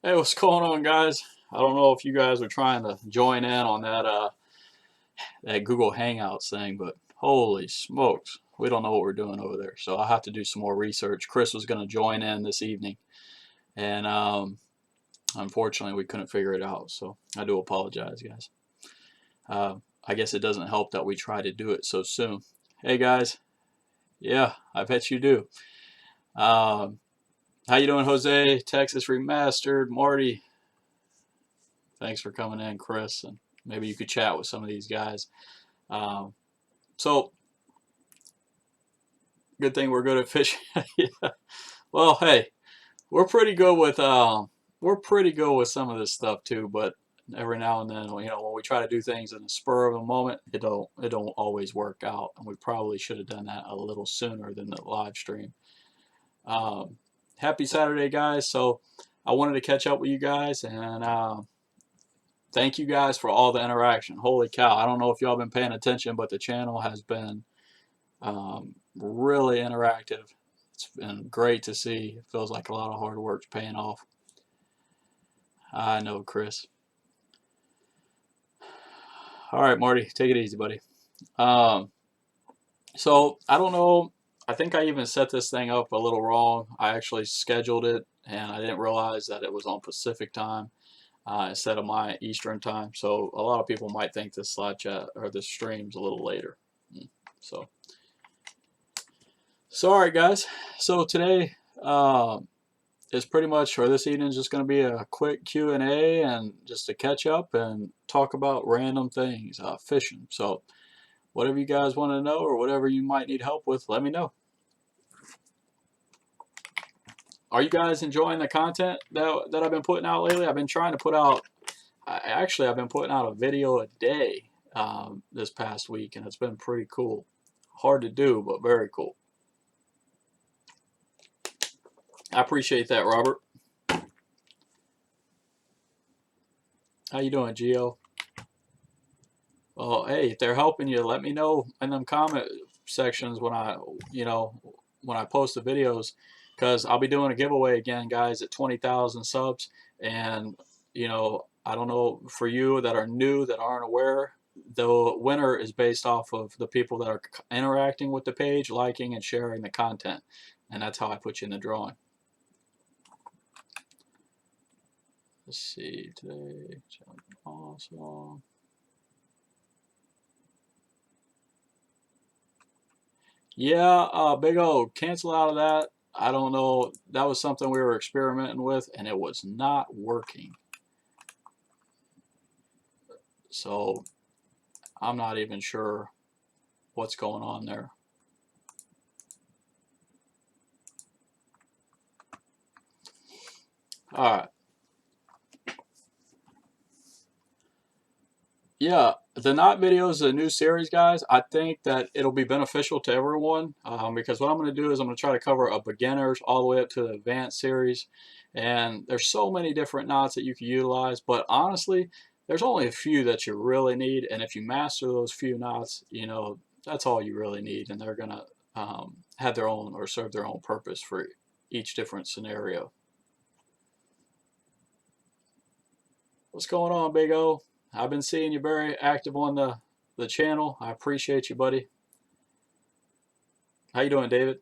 Hey, what's going on, guys? I don't know if you guys are trying to join in on that Google Hangouts thing, but holy smokes, we don't know what we're doing over there. So I'll have to do some more research. Chris was going to join in this evening, and unfortunately, we couldn't figure it out. So I do apologize, guys. I guess it doesn't help that we try to do it so soon. Hey, guys. Yeah, I bet you do. Um, how you doing, Jose? Texas Remastered, Marty. Thanks for coming in, Chris, and maybe you could chat with some of these guys. Um, so good thing we're good at fishing. Yeah. Well, hey, we're pretty good with some of this stuff too. But every now and then, when we try to do things in the spur of the moment, it don't always work out, and we probably should have done that a little sooner than the live stream. Um, Happy Saturday, guys! So I wanted to catch up with you guys and. Thank you guys for all the interaction. Holy cow! I don't know if y'all been paying attention, but the channel has been really interactive. It's been great to see. It feels like a lot of hard work's paying off. I know, Chris. All right, Marty, take it easy, buddy. Um, so I don't know. I think I even set this thing up a little wrong. I actually scheduled it, and I didn't realize that it was on Pacific time instead of my Eastern time. So a lot of people might think this slide chat or this stream's a little later. So, all right, guys. So today, is pretty much, or this evening is just going to be a quick Q&A and just to catch up and talk about random things, fishing. So whatever you guys want to know or whatever you might need help with, let me know. Are you guys enjoying the content that I've been putting out lately? I've been trying to put out, I've been putting out a video a day this past week, and it's been pretty cool. Hard to do, but very cool. I appreciate that, Robert. How you doing, Gio? Well, hey, if they're helping you, let me know in them comment sections you know, when I post the videos, because I'll be doing a giveaway again, guys, at 20,000 subs. And, I don't know, for you that are new, that aren't aware, the winner is based off of the people that are interacting with the page, liking and sharing the content. And that's how I put you in the drawing. Let's see, today, awesome. Yeah, big O, cancel out of that. I don't know. That was something we were experimenting with, and it was not working. So I'm not even sure what's going on there. All right. Yeah, the Not video is a new series, guys. I think that it'll be beneficial to everyone because what I'm going to do is I'm going to try to cover a beginners all the way up to the advanced series. And there's so many different knots that you can utilize, but honestly, there's only a few that you really need. And if you master those few knots, that's all you really need. And they're going to have their own or serve their own purpose for each different scenario. What's going on, Big O? I've been seeing you very active on the channel. I appreciate you, buddy. How you doing, David?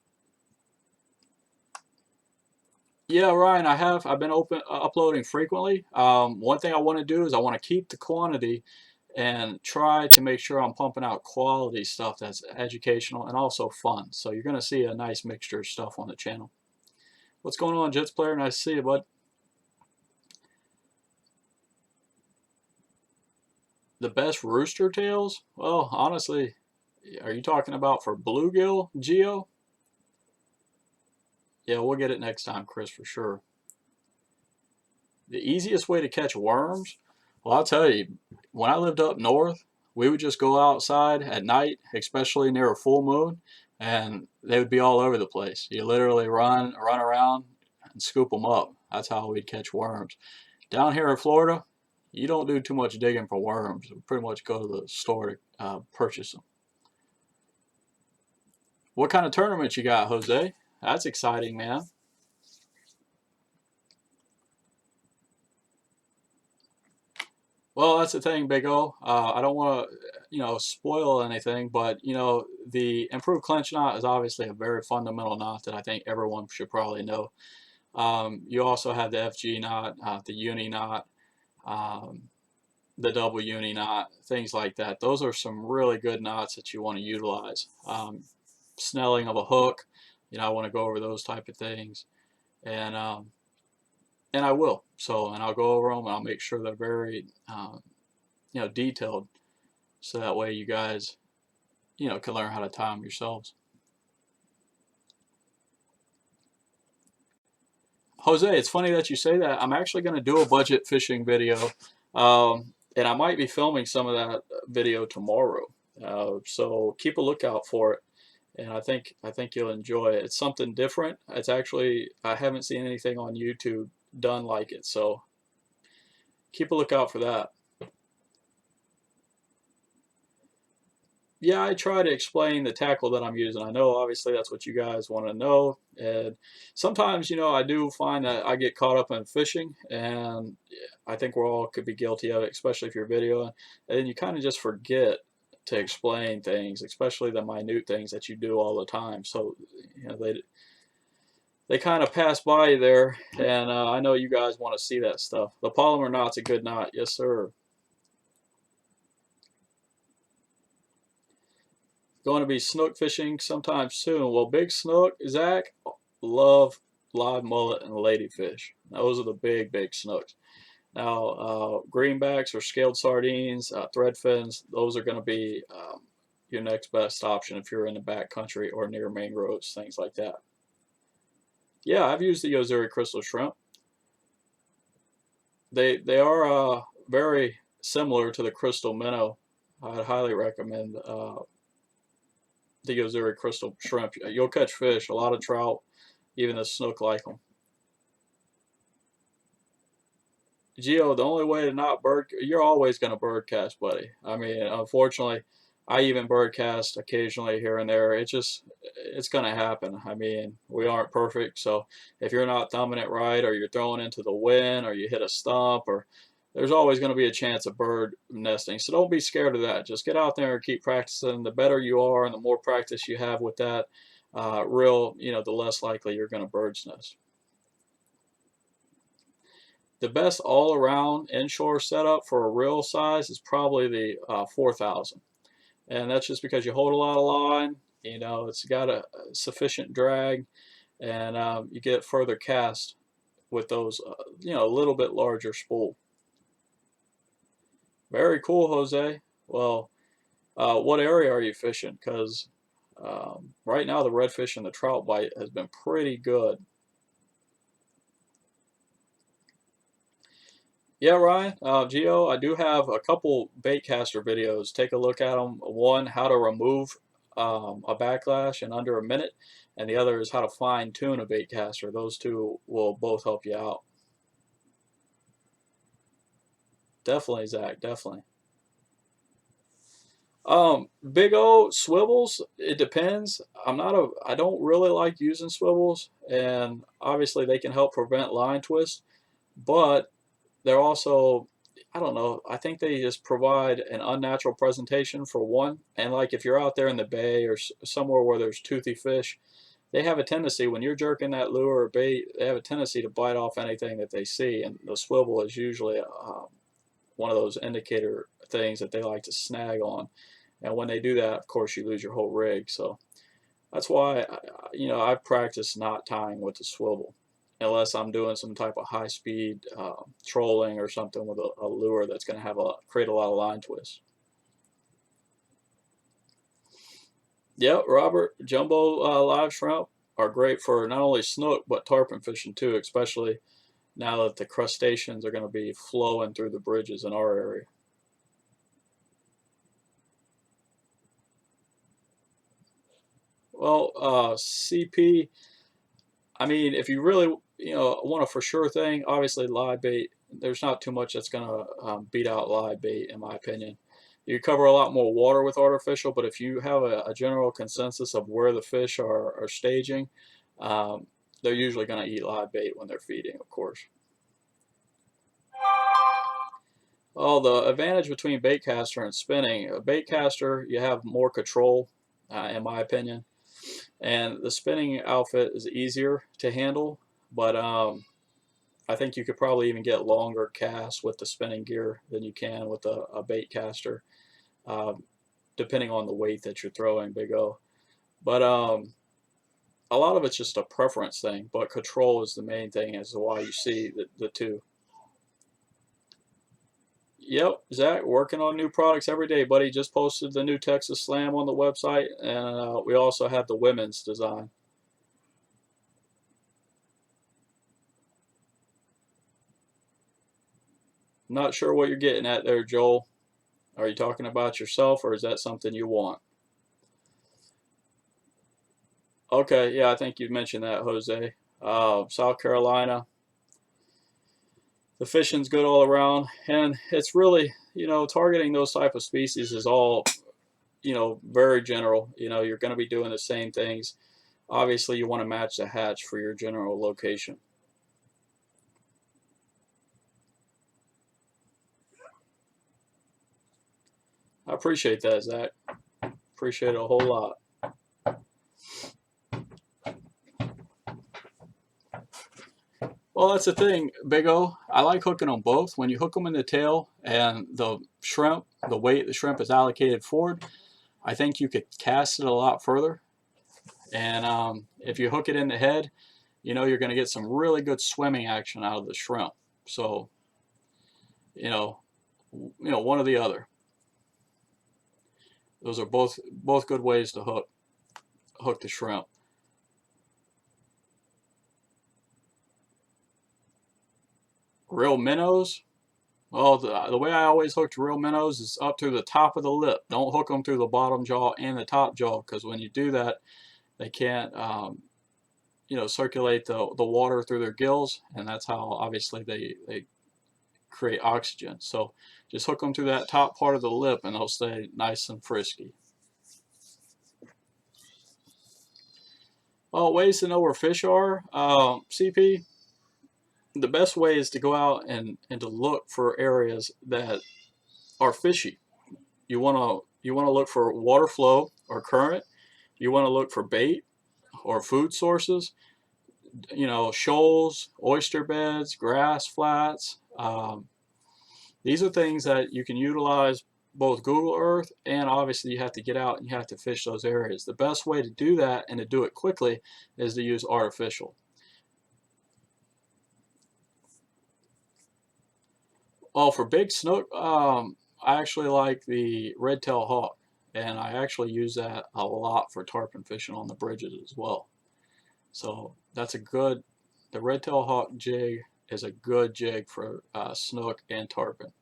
Yeah, Ryan, I've been uploading frequently. One thing I want to do is I want to keep the quantity and try to make sure I'm pumping out quality stuff that's educational and also fun. So you're going to see a nice mixture of stuff on the channel. What's going on, Jets player? Nice to see you, bud. The best rooster tails? Well, honestly, are you talking about for bluegill, Geo? Yeah, we'll get it next time, Chris, for sure. The easiest way to catch worms? Well, I'll tell you, when I lived up north, we would just go outside at night, especially near a full moon, and they would be all over the place. You literally run around and scoop them up. That's how we'd catch worms. Down here in Florida, you don't do too much digging for worms. We pretty much go to the store to purchase them. What kind of tournament you got, Jose? That's exciting, man. Well, that's the thing, Big O. I don't want to, spoil anything, but the improved clinch knot is obviously a very fundamental knot that I think everyone should probably know. You also have the FG knot, the uni knot, um, the double uni knot, things like that. Those are some really good knots that you want to utilize. Snelling of a hook, I want to go over those type of things, and and I will. So, and I'll go over them, and I'll make sure they're very, detailed, so that way you guys, can learn how to tie them yourselves. Jose, it's funny that you say that. I'm actually going to do a budget fishing video, and I might be filming some of that video tomorrow. So keep a lookout for it, and I think you'll enjoy it. It's something different. It's actually I haven't seen anything on YouTube done like it, so keep a lookout for that. Yeah, I try to explain the tackle that I'm using. I know obviously that's what you guys want to know. And sometimes, I do find that I get caught up in fishing, and I think we're all could be guilty of it, especially if you're videoing. And then you kind of just forget to explain things, especially the minute things that you do all the time. So, they kind of pass by you there, and I know you guys want to see that stuff. The polymer knot's a good knot, yes sir. Going to be snook fishing sometime soon. Well, big snook, Zach, love live mullet and ladyfish. Those are the big snooks. Now, greenbacks or scaled sardines, thread fins, those are going to be your next best option if you're in the back country or near mangroves, things like that. Yeah, I've used the Yozuri crystal shrimp. They are very similar to the crystal minnow. I'd highly recommend the Yozuri crystal shrimp. You'll catch fish, a lot of trout, even the snook like them. Geo, the only way to not you're always going to bird cast, buddy. I mean, unfortunately, I even bird cast occasionally here and there. It's going to happen. I mean, we aren't perfect, so if you're not thumbing it right, or you're throwing into the wind, or you hit a stump, or there's always going to be a chance of bird nesting. So don't be scared of that. Just get out there and keep practicing. The better you are, and the more practice you have with that, the less likely you're going to bird's nest. The best all-around inshore setup for a reel size is probably the 4000, and that's just because you hold a lot of line. It's got a sufficient drag, and you get further cast with those, a little bit larger spool. Very cool, Jose. Well, what area are you fishing? Because right now the redfish and the trout bite has been pretty good. Yeah, Ryan, Geo, I do have a couple baitcaster videos. Take a look at them. One, how to remove a backlash in under a minute, and the other is how to fine tune a baitcaster. Those two will both help you out. Definitely, Zach, definitely. Big O swivels, it depends. I don't really like using swivels, and obviously they can help prevent line twist, but they're also, I don't know, I think they just provide an unnatural presentation for one. And like if you're out there in the bay or somewhere where there's toothy fish, they have a tendency, when you're jerking that lure or bait, they have a tendency to bite off anything that they see. And the swivel is usually one of those indicator things that they like to snag on. And when they do that, of course, you lose your whole rig. So that's why, I've practiced not tying with the swivel unless I'm doing some type of high-speed trolling or something with a lure that's going to create a lot of line twists. Yep, Robert, jumbo live shrimp are great for not only snook but tarpon fishing too, especially now that the crustaceans are going to be flowing through the bridges in our area. Well, CP, I mean, if you really, want a for sure thing, obviously live bait, there's not too much that's going to beat out live bait, in my opinion. You cover a lot more water with artificial, but if you have a general consensus of where the fish are staging, um, they're usually going to eat live bait when they're feeding, of course. Oh, the advantage between baitcaster and spinning. A baitcaster, you have more control, in my opinion, and the spinning outfit is easier to handle. But I think you could probably even get longer casts with the spinning gear than you can with a baitcaster, um, depending on the weight that you're throwing, Big O. But a lot of it's just a preference thing. But control is the main thing as to why you see the two. Yep, Zach, working on new products every day, buddy. Just posted the new Texas Slam on the website, and we also have the women's design. Not sure what you're getting at there, Joel. Are you talking about yourself, or is that something you want? Okay, yeah, I think you mentioned that, Jose. South Carolina, the fishing's good all around, and it's really, targeting those type of species is all, very general. You're going to be doing the same things. Obviously, you want to match the hatch for your general location. I appreciate that, Zach. Appreciate it a whole lot. Well, that's the thing, Big O. I like hooking them both. When you hook them in the tail and the shrimp, the weight the shrimp is allocated forward, I think you could cast it a lot further. And if you hook it in the head, you're going to get some really good swimming action out of the shrimp. So, you know, one or the other. Those are both good ways to hook the shrimp. Real minnows. Well, the way I always hooked real minnows is up to the top of the lip. Don't hook them through the bottom jaw and the top jaw, because when you do that, they can't, circulate the water through their gills, and that's how obviously they create oxygen. So just hook them through that top part of the lip, and they'll stay nice and frisky. Well, ways to know where fish are, CP. The best way is to go out and to look for areas that are fishy. You want to look for water flow or current. You want to look for bait or food sources. Shoals, oyster beds, grass flats. These are things that you can utilize both Google Earth, and obviously you have to get out and you have to fish those areas. The best way to do that and to do it quickly is to use artificial. Oh, for big snook, I actually like the red-tailed hawk, and I actually use that a lot for tarpon fishing on the bridges as well. So that's the red-tailed hawk jig is a good jig for snook and tarpon.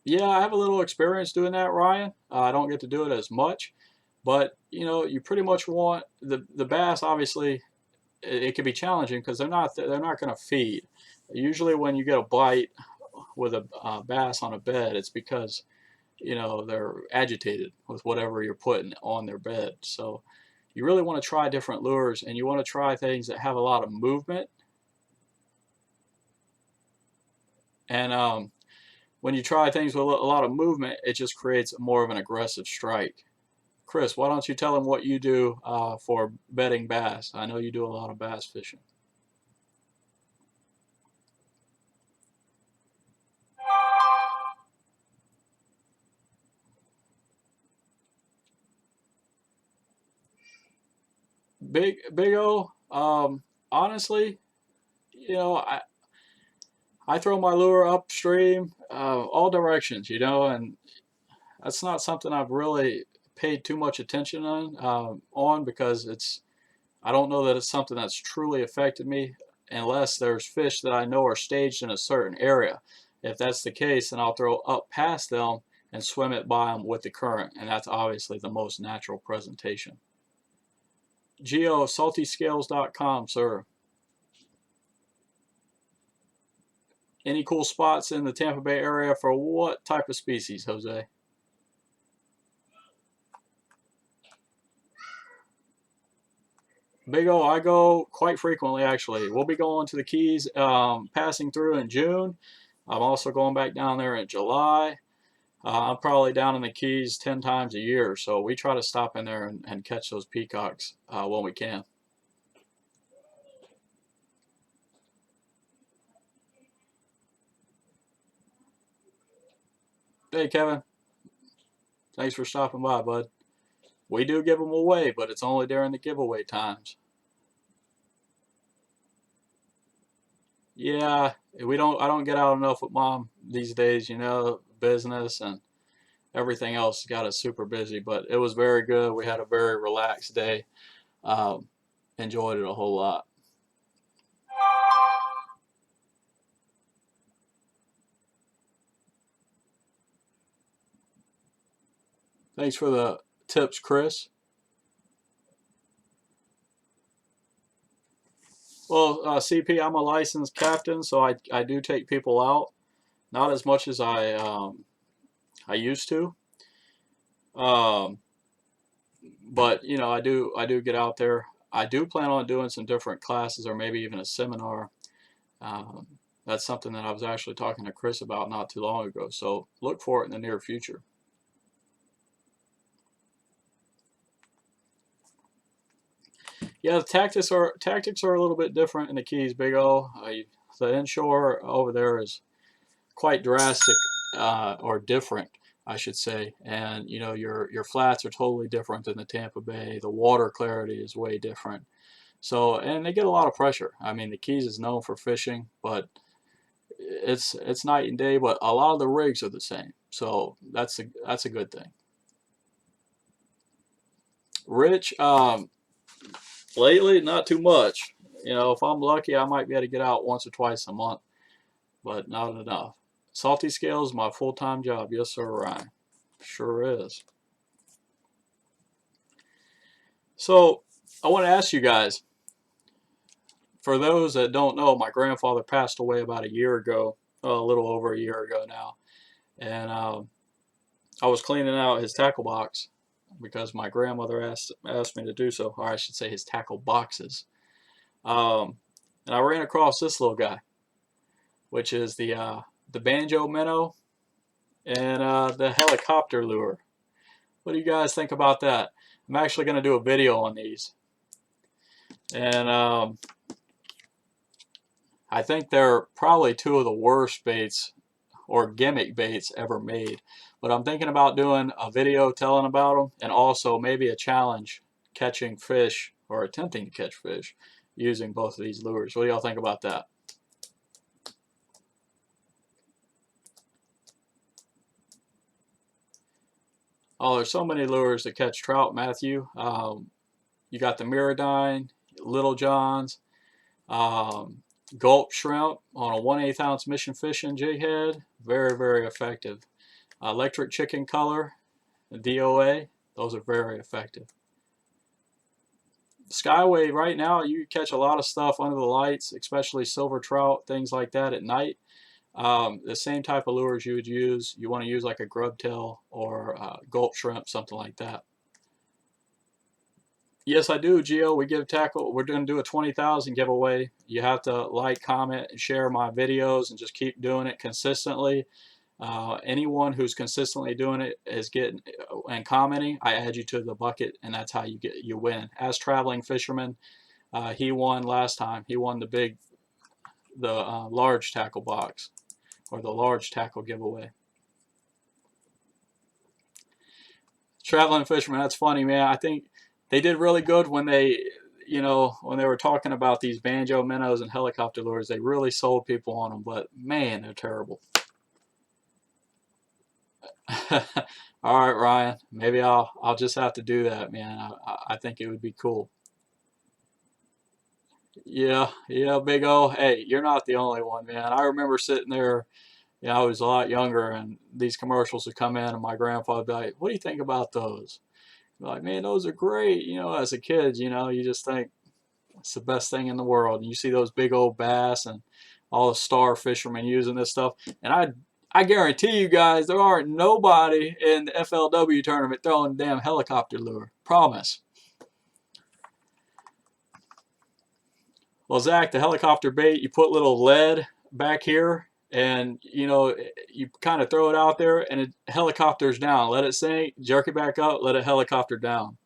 Yeah, I have a little experience doing that, Ryan. I don't get to do it as much, but you pretty much want the bass. Obviously, it can be challenging because they're not going to feed. Usually, when you get a bite with a bass on a bed, it's because they're agitated with whatever you're putting on their bed. So you really want to try different lures, and you want to try things that have a lot of movement. And when you try things with a lot of movement, it just creates more of an aggressive strike. Chris, why don't you tell them what you do for bedding bass? I know you do a lot of bass fishing. Big O. Honestly, I throw my lure upstream, all directions, and that's not something I've really paid too much attention on because I don't know that it's something that's truly affected me unless there's fish that I know are staged in a certain area. If that's the case, then I'll throw up past them and swim it by them with the current, and that's obviously the most natural presentation. GeoSaltyScales.com, sir. Any cool spots in the Tampa Bay area for what type of species, Jose? Big O, I go quite frequently actually. We'll be going to the Keys, passing through in June. I'm also going back down there in July. I'm probably down in the Keys 10 times a year, so we try to stop in there and catch those peacocks when we can. Hey, Kevin, thanks for stopping by, bud. We do give them away, but it's only during the giveaway times. Yeah, we don't. I don't get out enough with mom these days. Business and everything else got us super busy. But it was very good. We had a very relaxed day. Um, Enjoyed it a whole lot. Thanks for the tips, Chris. Well, CP, I'm a licensed captain, so I do take people out. Not as much as I used to. Um, but I do get out there. I do plan on doing some different classes or maybe even a seminar. Um, that's something that I was actually talking to Chris about not too long ago. So look for it in the near future. Yeah, the tactics are a little bit different in the Keys, Big O. The inshore over there is quite drastic, or different, I should say. And your flats are totally different than the Tampa Bay. The water clarity is way different. So, and they get a lot of pressure. I mean, the Keys is known for fishing, but it's night and day. But a lot of the rigs are the same, so that's a good thing. Rich, lately not too much. If I'm lucky, I might be able to get out once or twice a month, but not enough. Salty scales, my full-time job. Yes, sir, Ryan. Sure is. So, I want to ask you guys, for those that don't know, my grandfather passed away about a year ago, a little over a year ago now. And I was cleaning out his tackle box because my grandmother asked me to do so, or I should say his tackle boxes. Um, and I ran across this little guy, which is the banjo minnow and the helicopter lure. What do you guys think about that? I'm actually going to do a video on these, and I think they're probably two of the worst baits or gimmick baits ever made. But I'm thinking about doing a video telling about them, and also maybe a challenge catching fish or attempting to catch fish using both of these lures. What do y'all think about that? Oh, there's so many lures to catch trout, Matthew. You got the Miradyne, Little Johns, um, gulp shrimp on a 1/8 ounce mission fishing jig head. Very, very effective. Electric chicken color, DOA. Those are very effective. Skyway, right now, you catch a lot of stuff under the lights, especially silver trout, things like that at night. The same type of lures you would use, you want to use like a grub tail or gulp shrimp, something like that. Yes, I do, Gio. We give tackle. We're going to do a 20,000 giveaway. You have to like, comment, and share my videos, and just keep doing it consistently. Anyone who's consistently doing it is getting and commenting. I add you to the bucket, and that's how you win. As traveling fisherman, he won last time. He won the large tackle box or the large tackle giveaway. Traveling fisherman, that's funny, man. I think they did really good when they were talking about these banjo minnows and helicopter lures. They really sold people on them, but man, they're terrible. All right, Ryan. Maybe I'll just have to do that, man. I think it would be cool. Yeah, yeah, Big O. Hey, you're not the only one, man. I remember sitting there. I was a lot younger, and these commercials would come in, and my grandfather would be like, "What do you think about those?" I'd be like, "Man, those are great." As a kid, you just think it's the best thing in the world. And you see those big old bass and all the star fishermen using this stuff, and I guarantee you guys, there aren't nobody in the FLW tournament throwing a damn helicopter lure. Promise. Well, Zach, the helicopter bait, you put little lead back here, and you kind of throw it out there, and it helicopters down. Let it sink, jerk it back up, let it helicopter down.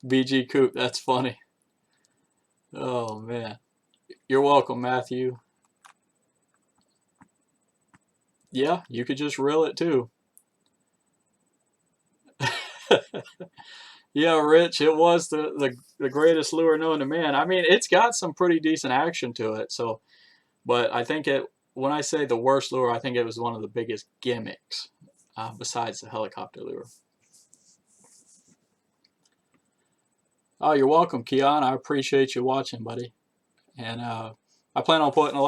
BG Coop, that's funny. Oh man, you're welcome, Matthew. Yeah, you could just reel it too. Yeah, Rich, it was the greatest lure known to man. I mean, it's got some pretty decent action to it. So, but I think when I say the worst lure, I think it was one of the biggest gimmicks besides the helicopter lure. Oh, you're welcome, Keon. I appreciate you watching, buddy. And I plan on putting a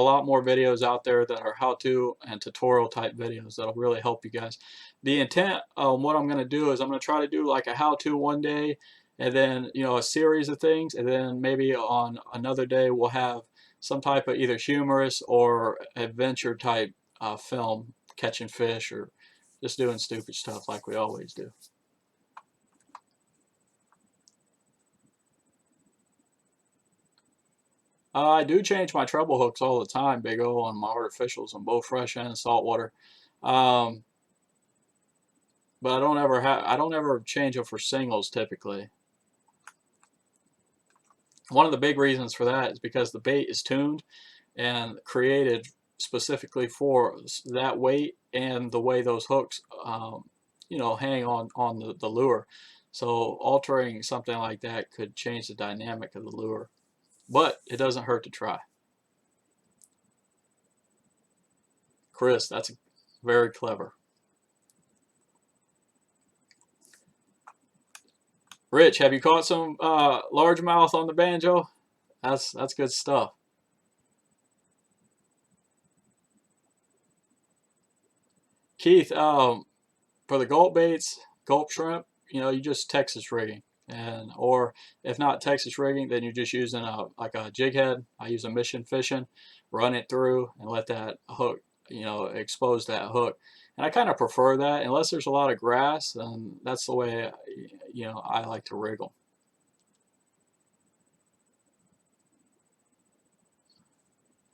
lot more videos out there that are how-to and tutorial type videos that'll really help you guys. The intent of what I'm going to do is I'm going to try to do like a how-to one day, and then a series of things, and then maybe on another day we'll have some type of either humorous or adventure type film, catching fish or just doing stupid stuff like we always do. I do change my treble hooks all the time, Big O, on my artificials on both fresh and saltwater. Um, but I don't ever change them for singles typically. One of the big reasons for that is because the bait is tuned and created specifically for that weight and the way those hooks, hang on the lure. So altering something like that could change the dynamic of the lure, but it doesn't hurt to try. Chris, that's very clever. Rich, have you caught some largemouth on the banjo? That's good stuff. Keith, for the gulp baits, gulp shrimp, you just Texas rigging, and or if not Texas rigging, then you're just using like a jig head. I use a mission fishing, run it through, and let that hook, expose that hook. And I kind of prefer that unless there's a lot of grass, and that's the way I like to rig them.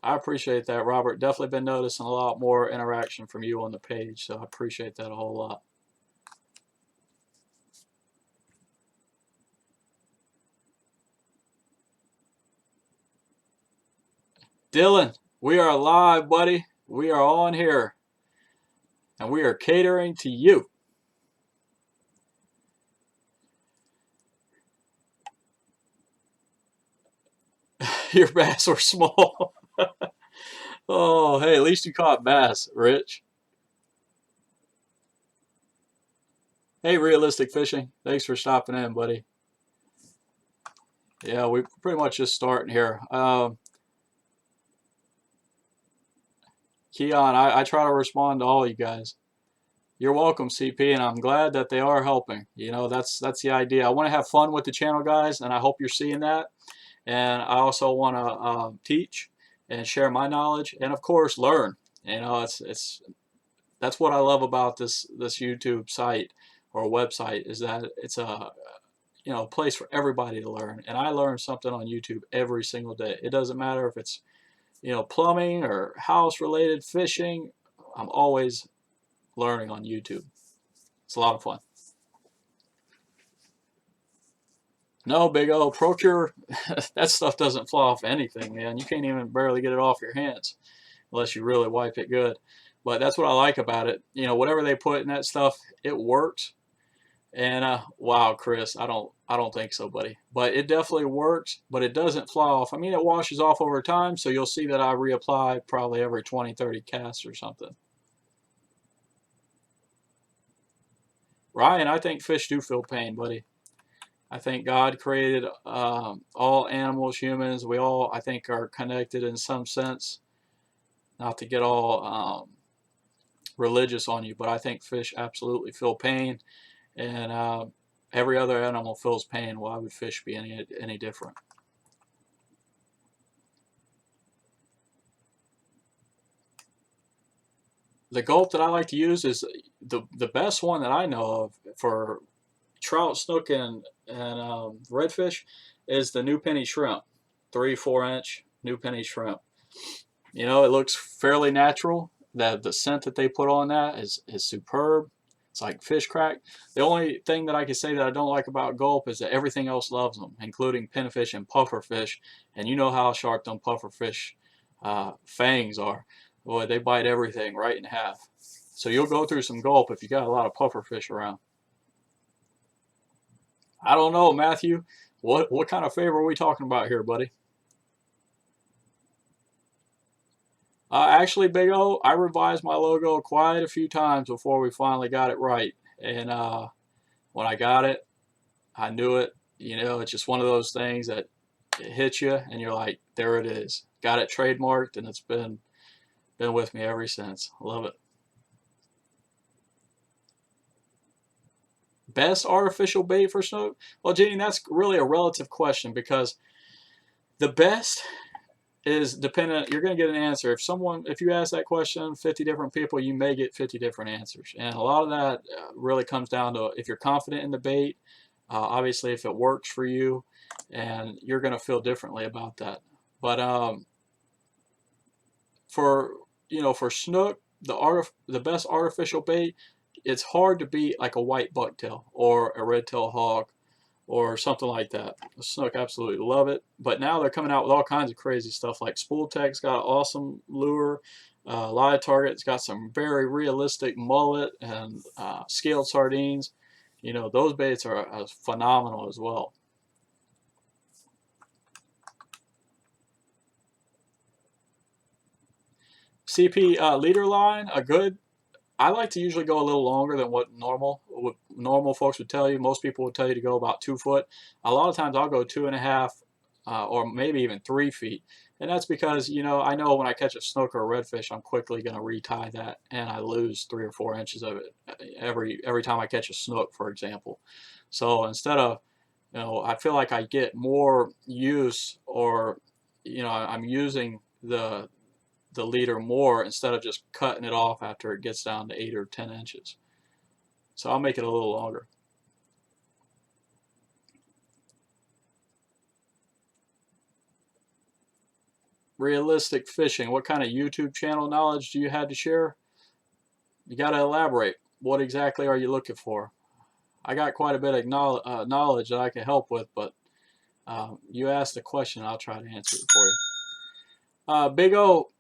I appreciate that, Robert. Definitely been noticing a lot more interaction from you on the page, so I appreciate that a whole lot. Dylan, we are live, buddy. We are on here, and we are catering to you. Your bass were small. Oh, hey, at least you caught bass, Rich. Hey, Realistic Fishing. Thanks for stopping in, buddy. Yeah, we're pretty much just starting here. Keon, I try to respond to all you guys. You're welcome, CP, and I'm glad that they are helping. That's the idea. I want to have fun with the channel, guys, and I hope you're seeing that. And I also want to teach and share my knowledge, and of course, learn. It's that's what I love about this YouTube site or website, is that it's a place for everybody to learn. And I learn something on YouTube every single day. It doesn't matter if it's plumbing or house related, fishing. I'm always learning on YouTube. It's a lot of fun. No, Big O, Procure, that stuff doesn't fly off anything, man. You can't even barely get it off your hands unless you really wipe it good. But that's what I like about it. Whatever they put in that stuff, it works. And wow, Chris, I don't think so, buddy. But it definitely works, but it doesn't fly off. I mean, it washes off over time, so you'll see that I reapply probably every 20, 30 casts or something. Ryan, I think fish do feel pain, buddy. I think God created all animals, humans. We all, I think, are connected in some sense. Not to get all religious on you, but I think fish absolutely feel pain, and every other animal feels pain. Why would fish be any different? The gulp that I like to use is the best one that I know of for trout, snook, and redfish is the new penny shrimp, 3-4 inch new penny shrimp. You know, it looks fairly natural. The scent that they put on that is superb. It's like fish crack. The only thing that I can say that I don't like about gulp is that everything else loves them, including pinfish and pufferfish. And you know how sharp them pufferfish fangs are. Boy, they bite everything right in half. So you'll go through some gulp if you got a lot of pufferfish around. I don't know, Matthew. What kind of favor are we talking about here, buddy? Actually, Big O, I revised my logo quite a few times before we finally got it right. And when I got it, I knew it. You know, it's just one of those things that it hits you, and you're like, there it is. Got it trademarked, and it's been with me ever since. Love it. Best artificial bait for snook? Well, Gene, that's really a relative question because the best is dependent. You're going to get an answer. If you ask that question 50 different people, you may get 50 different answers. And a lot of that really comes down to if you're confident in the bait, obviously if it works for you, and you're going to feel differently about that. But for for snook, the best artificial bait, it's hard to beat like a white bucktail or a red-tailed hog or something like that. The snook absolutely love it. But now they're coming out with all kinds of crazy stuff, like Spool Tech's got an awesome lure. Live Target's got some very realistic mullet and scaled sardines. You know, those baits are phenomenal as well. CP leader line, I like to usually go a little longer than what normal folks would tell you. Most people would tell you to go about 2 foot. A lot of times I'll go 2.5 or maybe even 3 feet. And that's because, I know when I catch a snook or a redfish, I'm quickly going to retie that, and I lose 3 or 4 inches of it every time I catch a snook, for example. So instead of, I feel like I get more use, or, I'm using the leader more instead of just cutting it off after it gets down to 8 or 10 inches. So I'll make it a little longer. Realistic fishing. What kind of YouTube channel knowledge do you have to share? You got to elaborate. What exactly are you looking for? I got quite a bit of knowledge that I can help with, but you asked the question, I'll try to answer it for you. Big O,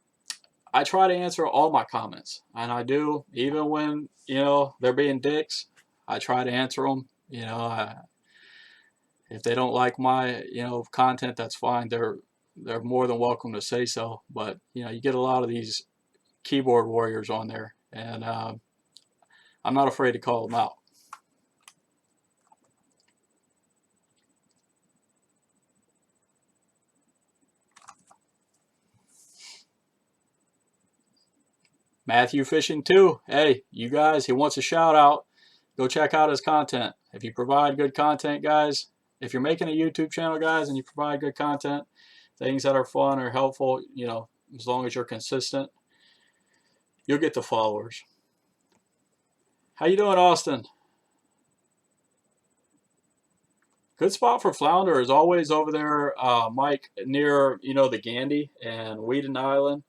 I try to answer all my comments, and I do, even when, they're being dicks, I try to answer them. If they don't like my, content, that's fine. They're more than welcome to say so. But, you get a lot of these keyboard warriors on there, and I'm not afraid to call them out. Matthew Fishing too. Hey, you guys, he wants a shout out. Go check out his content. If you provide good content, guys, if you're making a YouTube channel, guys, and you provide good content, things that are fun or helpful, as long as you're consistent, you'll get the followers. How you doing, Austin? Good spot for flounder is always over there, Mike, near, the Gandy and Whedon Island.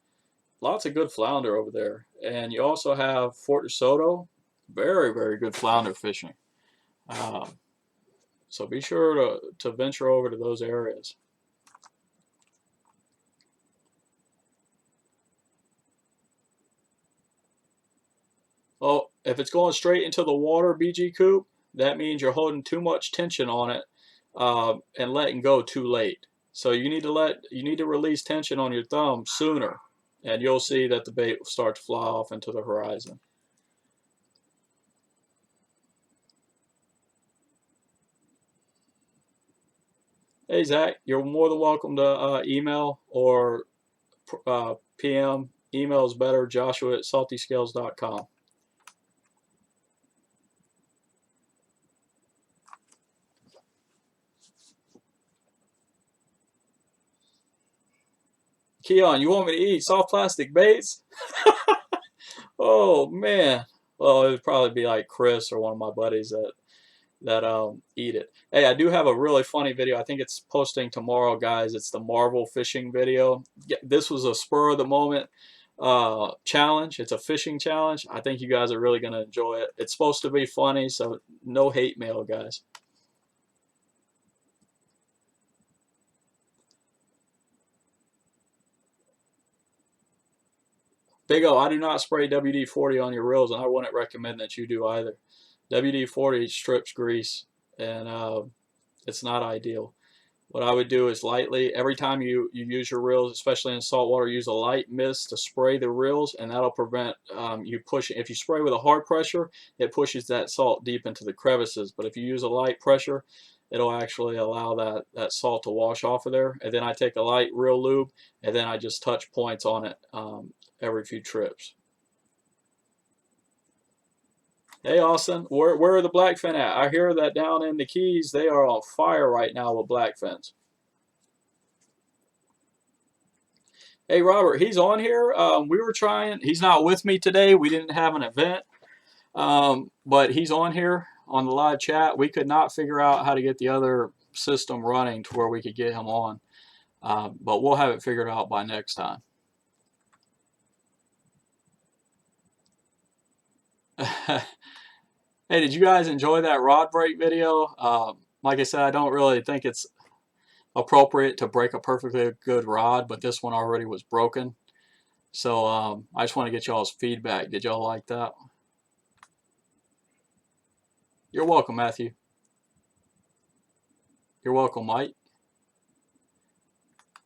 Lots of good flounder over there. And you also have Fort DeSoto. Very, very good flounder fishing. So be sure to venture over to those areas. Oh, if it's going straight into the water, BG Coop, that means you're holding too much tension on it and letting go too late. So you need to release tension on your thumb sooner, and you'll see that the bait will start to fly off into the horizon. Hey Zach, you're more than welcome to email or PM. Email is better, joshua@saltyscales.com. Keon, you want me to eat soft plastic baits? Oh man. Well, it would probably be like Chris or one of my buddies that that eat it. Hey, I do have a really funny video. I think it's posting tomorrow, guys. It's the Marvel fishing video. This was a spur of the moment challenge. It's a fishing challenge. I think you guys are really going to enjoy it. It's supposed to be funny, so no hate mail, guys. Big O, I do not spray WD-40 on your reels, and I wouldn't recommend that you do either. WD-40 strips grease, and it's not ideal. What I would do is lightly, every time you use your reels, especially in salt water, use a light mist to spray the reels, and that'll prevent you pushing. If you spray with a hard pressure, it pushes that salt deep into the crevices. But if you use a light pressure, it'll actually allow that salt to wash off of there. And then I take a light reel lube, and then I just touch points on it every few trips. Hey Austin, where are the blackfin at? I hear that down in the Keys they are on fire right now with blackfins. Hey Robert, he's on here. We were trying. He's not with me today. We didn't have an event, but he's on here on the live chat. We could not figure out how to get the other system running to where we could get him on, but we'll have it figured out by next time. Hey, did you guys enjoy that rod break video? Like I said, I don't really think it's appropriate to break a perfectly good rod, but this one already was broken. So I just want to get y'all's feedback. Did y'all like that? You're welcome, Matthew. You're welcome, Mike.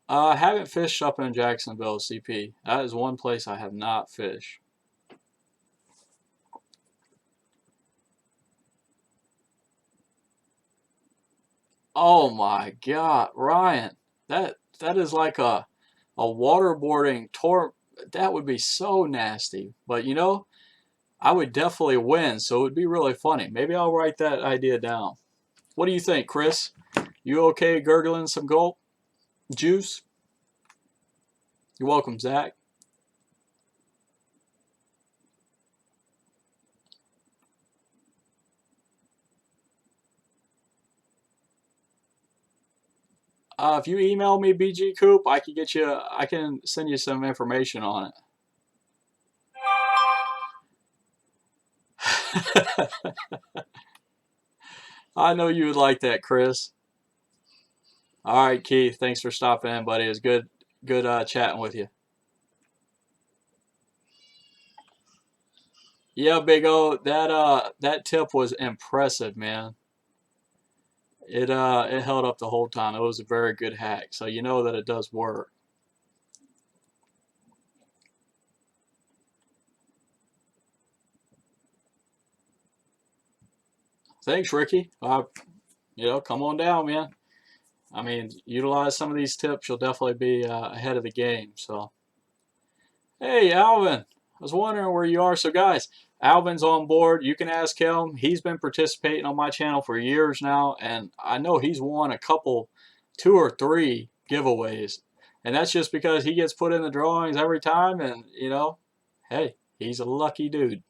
I haven't fished up in Jacksonville, CP. That is one place I have not fished. Oh my God, Ryan, that is like a waterboarding tour. That would be so nasty. But you know, I would definitely win, so it would be really funny. Maybe I'll write that idea down. What do you think, Chris? You okay gurgling some gulp juice? You're welcome, Zach. If you email me BG Coop, I can get you. I can send you some information on it. I know you would like that, Chris. All right, Keith. Thanks for stopping in, buddy. It was good chatting with you. Yeah, Big O. That tip was impressive, man. It held up the whole time. It was a very good hack. So you know that it does work. Thanks, Ricky. Come on down, man. I mean, utilize some of these tips. You'll definitely be ahead of the game. So, hey, Alvin. I was wondering where you are. So, guys, Alvin's on board. You can ask him. He's been participating on my channel for years now, and I know he's won a couple, 2 or 3 giveaways. And that's just because he gets put in the drawings every time, and, hey, he's a lucky dude.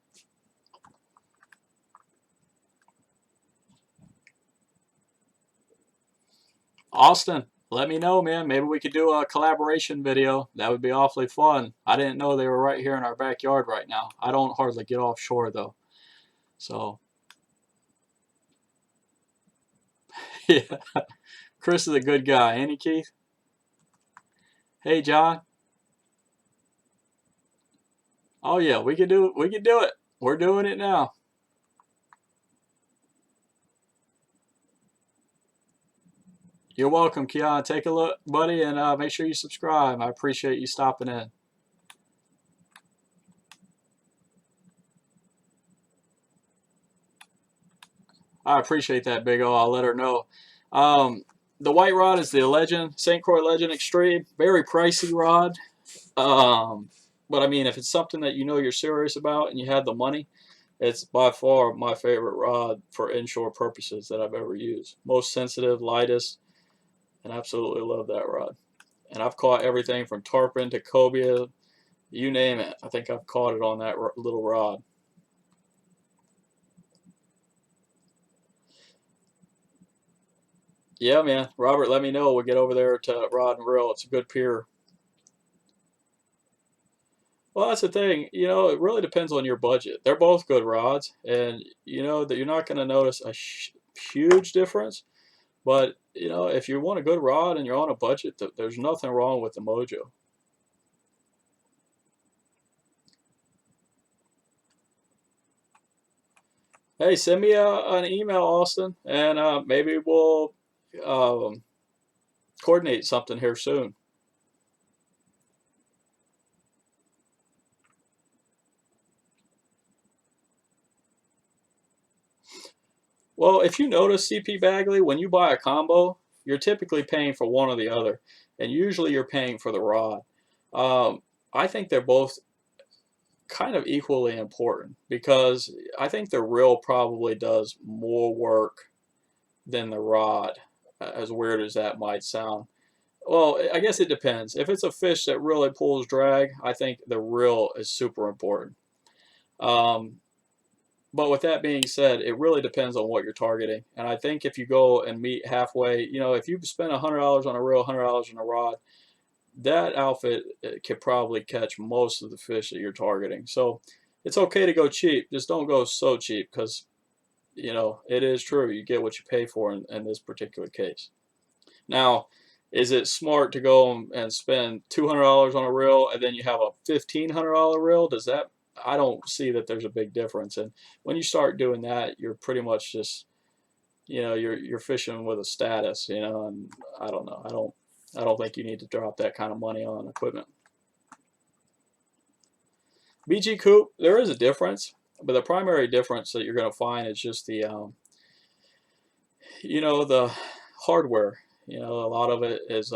Austin, let me know, man. Maybe we could do a collaboration video. That would be awfully fun. I didn't know they were right here in our backyard right now. I don't hardly get offshore, though. So, yeah. Chris is a good guy. Ain't he, Keith? Hey, John. Oh, yeah, we could do it. We could do it. We're doing it now. You're welcome, Keon. Take a look, buddy, and make sure you subscribe. I appreciate you stopping in. I appreciate that, Big O. I'll let her know. The white rod is the Legend, St. Croix Legend Extreme. Very pricey rod. But I mean, if it's something that you know you're serious about and you have the money, it's by far my favorite rod for inshore purposes that I've ever used. Most sensitive, lightest, and absolutely love that rod. And I've caught everything from tarpon to cobia, you name it. I think I've caught it on that little rod. Yeah, man. Robert, let me know. We'll get over there to Rod and Reel. It's a good pier. Well, that's the thing. It really depends on your budget. They're both good rods, and you know that you're not going to notice a huge difference. But if you want a good rod and you're on a budget, there's nothing wrong with the Mojo. Hey, send me an email, Austin, and maybe we'll um, coordinate something here soon. Well, if you notice, CP Bagley, when you buy a combo, you're typically paying for one or the other, and usually you're paying for the rod. Um, I think they're both kind of equally important because I think the reel probably does more work than the rod, as weird as that might sound. Well, I guess it depends. If it's a fish that really pulls drag, I think the reel is super important. Um, but with that being said, it really depends on what you're targeting. And I think if you go and meet halfway, if you spend $100 on a reel, $100 on a rod, that outfit could probably catch most of the fish that you're targeting. So it's okay to go cheap. Just don't go so cheap because, it is true. You get what you pay for in this particular case. Now, is it smart to go and spend $200 on a reel and then you have a $1,500 reel? I don't see that there's a big difference. And when you start doing that, you're pretty much just, you're fishing with a status, and I don't know. I don't think you need to drop that kind of money on equipment. BG Coupe, there is a difference, but the primary difference that you're going to find is just the hardware. A lot of it is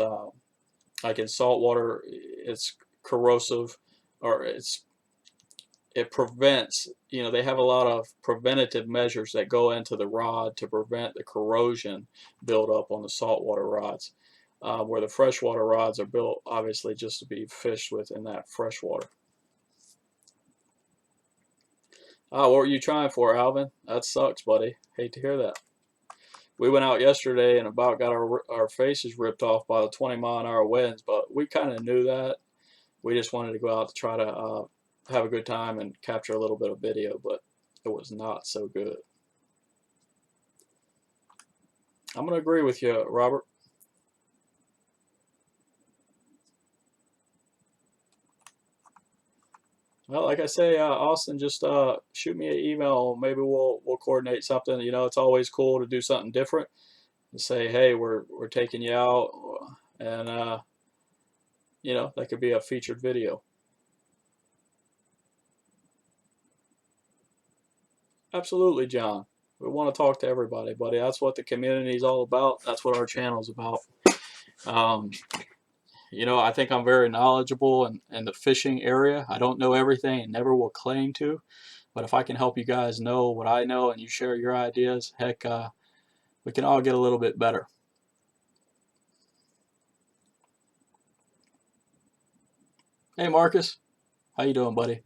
like in saltwater, it's corrosive, or it prevents. They have a lot of preventative measures that go into the rod to prevent the corrosion buildup on the saltwater rods, where the freshwater rods are built obviously just to be fished with in that freshwater. Oh, what were you trying for, Alvin? That sucks, buddy. Hate to hear that. We went out yesterday and about got our faces ripped off by the 20-mile-an-hour winds, but we kind of knew that. We just wanted to go out to try to have a good time and capture a little bit of video, but it was not so good. I'm going to agree with you, Robert. Well, like I say, Austin, just shoot me an email. Maybe we'll coordinate something. It's always cool to do something different. To say, hey, we're taking you out, and that could be a featured video. Absolutely, John. We want to talk to everybody, buddy. That's what the community is all about. That's what our channel is about. Um, I think I'm very knowledgeable in the fishing area. I don't know everything and never will claim to. But if I can help you guys know what I know and you share your ideas, heck, we can all get a little bit better. Hey, Marcus. How you doing, buddy?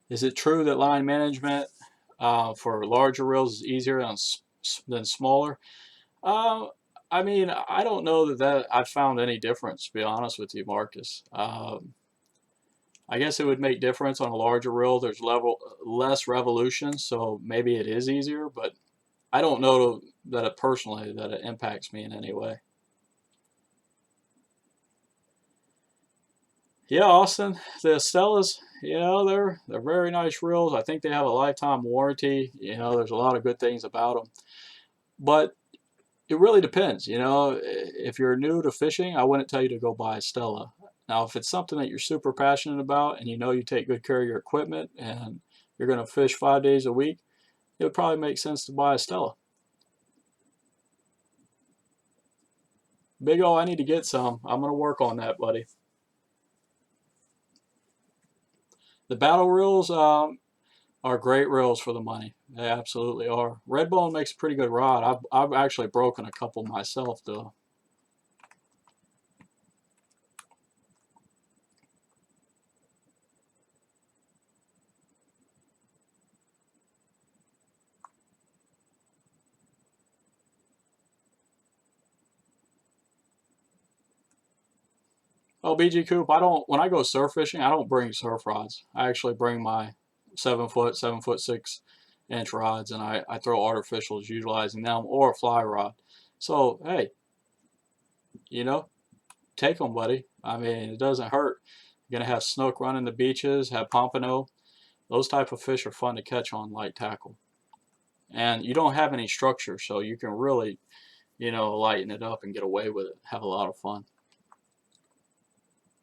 Is it true that line management for larger reels is easier than smaller? Uh, I mean, I don't know that I've found any difference, to be honest with you, Marcus. I guess it would make difference on a larger reel. There's less revolution, so maybe it is easier, but I don't know that it personally that it impacts me in any way. Yeah, Austin, the Stellas, they're very nice reels. I think they have a lifetime warranty. There's a lot of good things about them, but it really depends. If you're new to fishing, I wouldn't tell you to go buy a Stella. Now, if it's something that you're super passionate about and you take good care of your equipment and you're going to fish 5 days a week, it would probably make sense to buy a Stella. Big O, I need to get some. I'm going to work on that, buddy. The battle reels are great reels for the money. They absolutely are. Redbone makes a pretty good rod. I've actually broken a couple myself, though. Oh, BG Coop, I don't, when I go surf fishing, I don't bring surf rods. I actually bring my 7 foot, 7'6" rods, and I throw artificials utilizing them or a fly rod. So, hey, you know, take them, buddy. I mean, it doesn't hurt. You're going to have snook running the beaches, have pompano. Those type of fish are fun to catch on light tackle. And you don't have any structure, so you can really, lighten it up and get away with it. Have a lot of fun.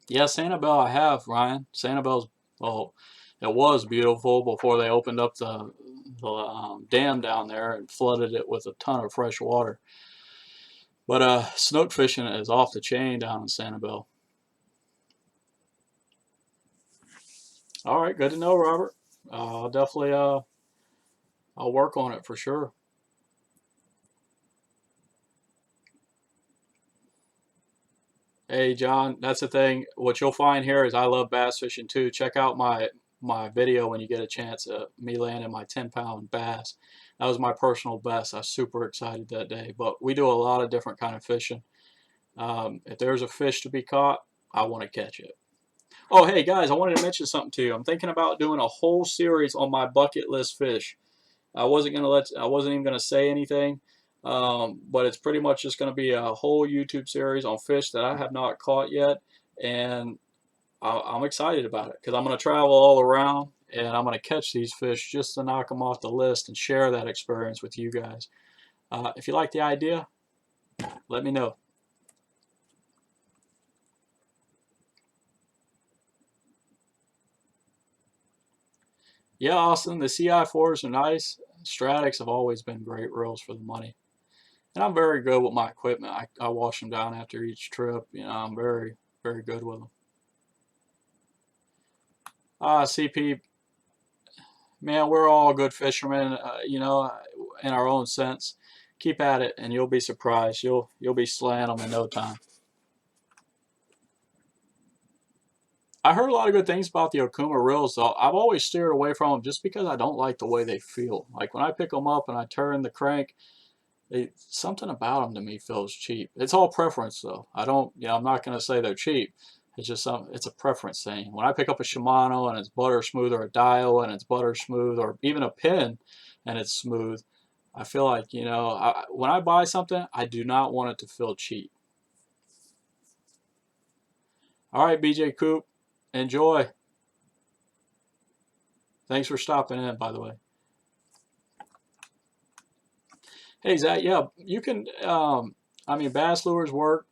Yeah, Sanibel I have, Ryan. Sanibel's, well, it was beautiful before they opened up the dam down there and flooded it with a ton of fresh water. But snook fishing is off the chain down in Sanibel. All right, good to know, Robert. I'll definitely I'll work on it for sure. Hey, John, that's the thing. What you'll find here is I love bass fishing too. Check out my video when you get a chance of me landing my 10-pound bass. That was my personal best. I was super excited that day. But we do a lot of different kind of fishing. If there's a fish to be caught, I want to catch it. Oh, hey guys, I wanted to mention something to you. I'm thinking about doing a whole series on my bucket list fish. I wasn't even gonna say anything, but it's pretty much just gonna be a whole YouTube series on fish that I have not caught yet, and I'm excited about it because I'm gonna travel all around and I'm gonna catch these fish just to knock them off the list and share that experience with you guys. If you like the idea, let me know. Yeah, Austin, the CI4s are nice. Stratics have always been great reels for the money. And I'm very good with my equipment. I wash them down after each trip. I'm very, very good with them. CP, man, we're all good fishermen, in our own sense. Keep at it, and you'll be surprised. You'll be slaying them in no time. I heard a lot of good things about the Okuma reels, though. I've always steered away from them just because I don't like the way they feel. Like when I pick them up and I turn the crank, something about them to me feels cheap. It's all preference, though. I don't, I'm not going to say they're cheap. It's just it's a preference thing. When I pick up a Shimano and it's butter smooth, or a Dial and it's butter smooth, or even a pin and it's smooth, I feel like, when I buy something, I do not want it to feel cheap. All right, BJ Coop, enjoy. Thanks for stopping in, by the way. Hey, Zach, yeah, you can, I mean, bass lures work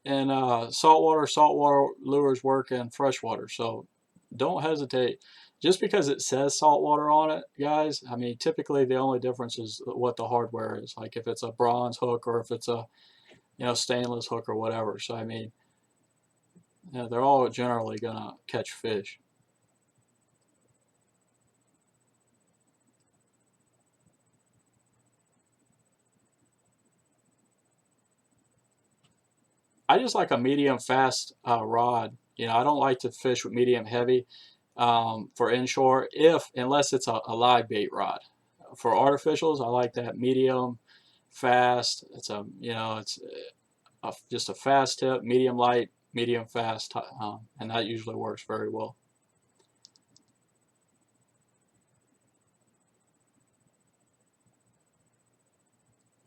in saltwater lures work in freshwater. So don't hesitate. Just because it says saltwater on it, guys, I mean, typically the only difference is what the hardware is. Like if it's a bronze hook or if it's a, stainless hook or whatever. So, I mean, they're all generally going to catch fish. I just like a medium fast rod. I don't like to fish with medium heavy for inshore, unless it's a live bait rod. For artificials, I like that medium fast. It's just a fast tip, medium light, medium fast, and that usually works very well.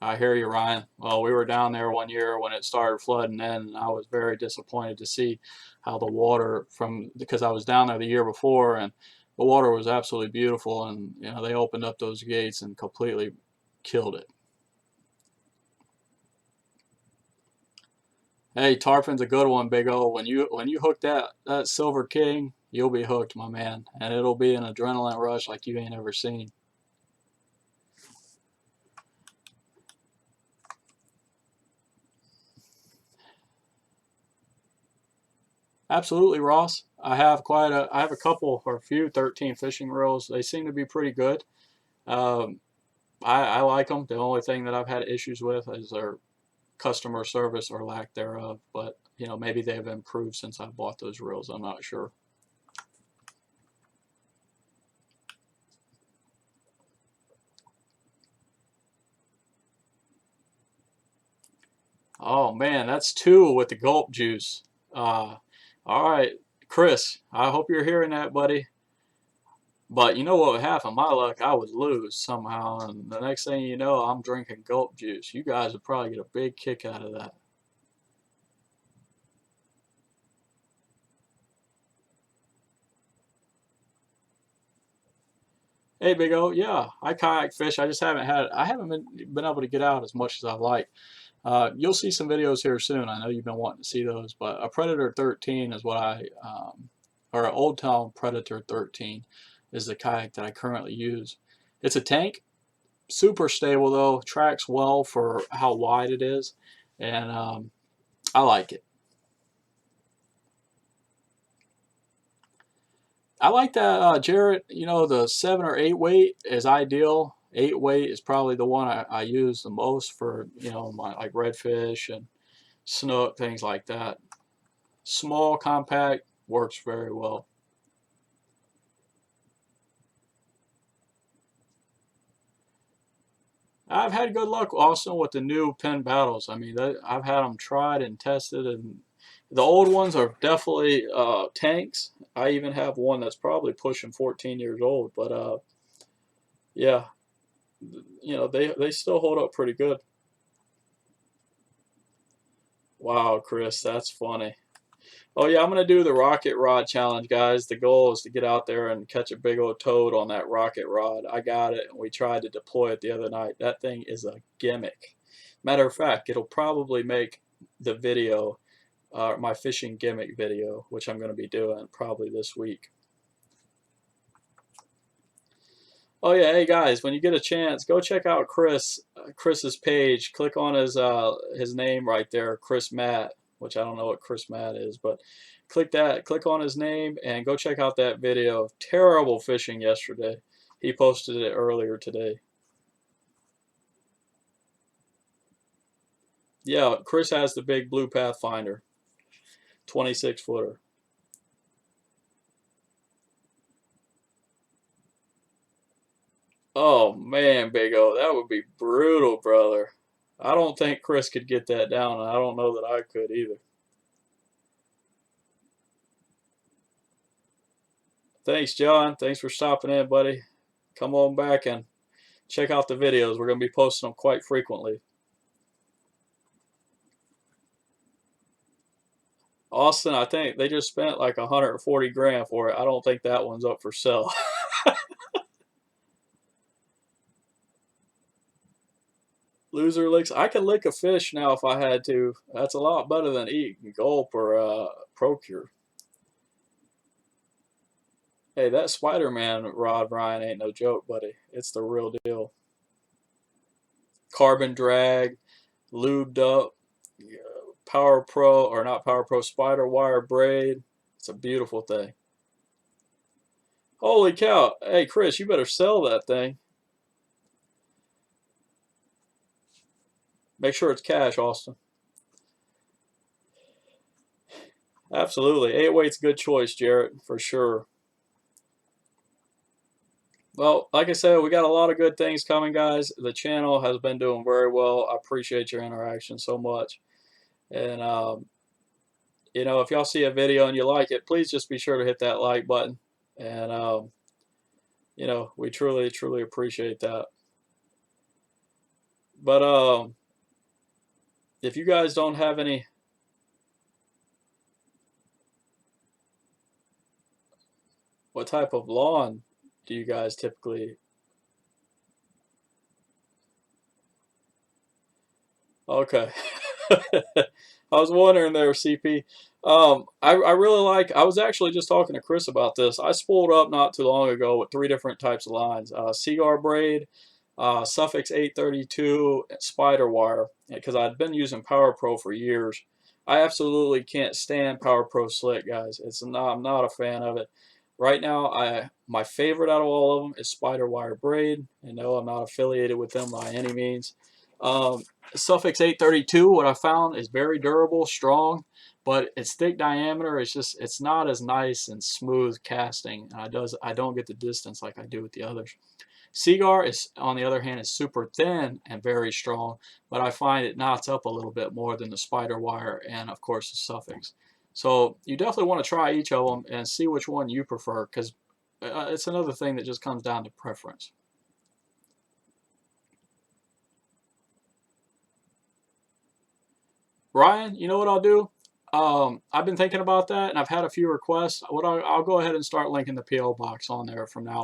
I hear you, Ryan. Well, we were down there one year when it started flooding in, and I was very disappointed to see how the water because I was down there the year before, and the water was absolutely beautiful, and they opened up those gates and completely killed it. Hey, tarpon's a good one, Big O. When you hook that Silver King, you'll be hooked, my man, and it'll be an adrenaline rush like you ain't ever seen. Absolutely, Ross. I have a couple or a few 13 fishing reels. They seem to be pretty good. Um, I like them. The only thing that I've had issues with is their customer service or lack thereof. But maybe they've improved since I bought those reels. I'm not sure. Oh man, that's two with the gulp juice. Uh, all right, Chris, I hope you're hearing that, buddy. But you know what would happen? My luck, I would lose somehow, and the next thing you know, I'm drinking gulp juice. You guys would probably get a big kick out of that. Hey, Big O, yeah, I kayak fish. I haven't been able to get out as much as I like. You'll see some videos here soon. I know you've been wanting to see those, but a Predator 13 is what or an Old Town Predator 13 is the kayak that I currently use. It's a tank, super stable though, tracks well for how wide it is, and I like it. I like that Jarrett. You know, the 7 or 8 weight is ideal. 8 weight is probably the one I use the most for my like redfish and snook, things like that. Small, compact, works very well. I've had good luck also with the new pen battles. I mean, I've had them tried and tested, and the old ones are definitely tanks. I even have one that's probably pushing 14 years old, but yeah, they still hold up pretty good. Wow, Chris, that's funny. Oh yeah, I'm gonna do the rocket rod challenge, guys. The goal is to get out there and catch a big old toad on that rocket rod. I got it, and we tried to deploy it the other night. That thing is a gimmick. Matter of fact, it'll probably make the video, my fishing gimmick video, which I'm gonna be doing probably this week. Oh yeah, hey guys, when you get a chance, go check out Chris's page. Click on his name right there, Chris Matt, which I don't know what Chris Matt is, but click that, click on his name and go check out that video. Terrible fishing yesterday. He posted it earlier today. Yeah, Chris has the big blue Pathfinder, 26 footer. Oh man, Big O, that would be brutal, brother. I don't think Chris could get that down, and I don't know that I could either. Thanks, John. Thanks for stopping in, buddy. Come on back and check out the videos. We're going to be posting them quite frequently. Austin, I think they just spent like 140 grand for it. I don't think that one's up for sale. Loser licks. I could lick a fish now if I had to. That's a lot better than eat, gulp, or procure. Hey, that Spider-Man rod, Ryan, ain't no joke, buddy. It's the real deal. Carbon drag, lubed up, Power Pro, or not Power Pro, spider wire braid. It's a beautiful thing. Holy cow. Hey, Chris, you better sell that thing. Make sure it's cash, Austin. Absolutely. 8 weight's a good choice, Jarrett, for sure. Well, like I said, we got a lot of good things coming, guys. The channel has been doing very well. I appreciate your interaction so much. And, if y'all see a video and you like it, please just be sure to hit that like button. And, we truly, truly appreciate that. But if you guys don't have any, what type of lawn do you guys typically? Okay. I was wondering there, CP. I really like. I was actually just talking to Chris about this. I spooled up not too long ago with 3 different types of lines: Cigar braid, Suffix 832, spider wire. Because I'd been using Power Pro for years. I absolutely can't stand Power Pro Slick, guys. I'm not a fan of it. Right now, my favorite out of all of them is spider wire braid. And no, I'm not affiliated with them by any means. Um, Suffix 832, what I found is very durable, strong, but its thick diameter is it's not as nice and smooth casting. I don't get the distance like I do with the others. Seaguar is, on the other hand, is super thin and very strong, but I find it knots up a little bit more than the spider wire and of course the Suffix. So you definitely want to try each of them and see which one you prefer, because it's another thing that just comes down to preference. Ryan, you know what I'll do? I've been thinking about that, and I've had a few requests. I'll go ahead and start linking the PO box on there from now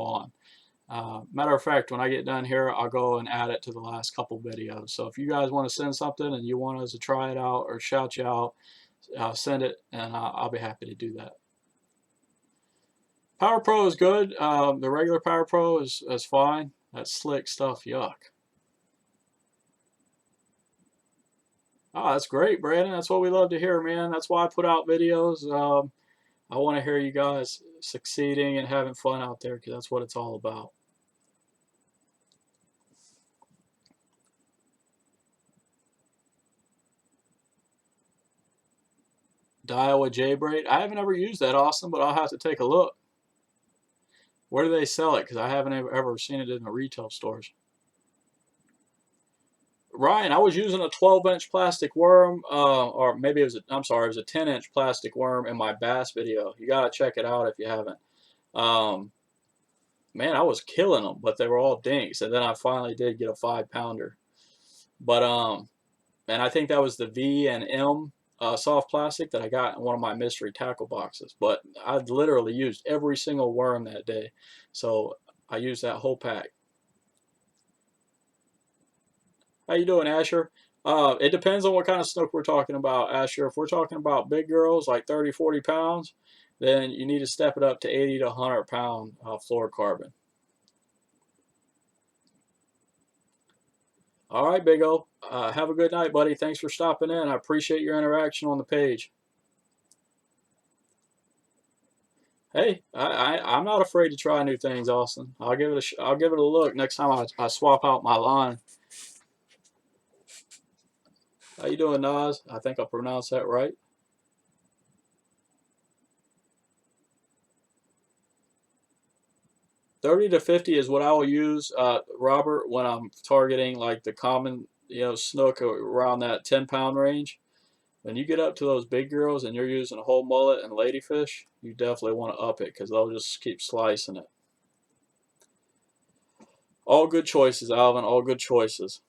on. Matter of fact, when I get done here, I'll go and add it to the last couple videos. So if you guys want to send something and you want us to try it out or shout you out, send it, and I'll be happy to do that. Power Pro is good. The regular Power Pro is fine. That slick stuff, yuck. Oh, that's great, Brandon. That's what we love to hear, man. That's why I put out videos. I want to hear you guys succeeding and having fun out there, because that's what it's all about. Daiwa J-Braid. I haven't ever used that, Austin, but I'll have to take a look. Where do they sell it? Because I haven't ever seen it in the retail stores. Ryan, I was using a 12-inch plastic worm, or maybe it was I'm sorry, it was a 10-inch plastic worm in my bass video. You gotta check it out if you haven't. Um, Man, I was killing them, but they were all dinks. And then I finally did get a 5-pounder. But and I think that was the V and M soft plastic that I got in one of my mystery tackle boxes. But I literally used every single worm that day, so I used that whole pack. How you doing, Asher? It depends on what kind of snook we're talking about, Asher. If we're talking about big girls, like 30, 40 pounds, then you need to step it up to 80 to 100 pound fluorocarbon. All right, Big O. Have a good night, buddy. Thanks for stopping in. I appreciate your interaction on the page. Hey, I'm not afraid to try new things, Austin. I'll give it a look next time I swap out my line. How you doing, Nas? I think I pronounced that right. 30 to 50 is what I will use, Robert, when I'm targeting like the common, snook around that 10-pound range. When you get up to those big girls and you're using a whole mullet and ladyfish, you definitely want to up it, because they'll just keep slicing it. All good choices, Alvin. All good choices.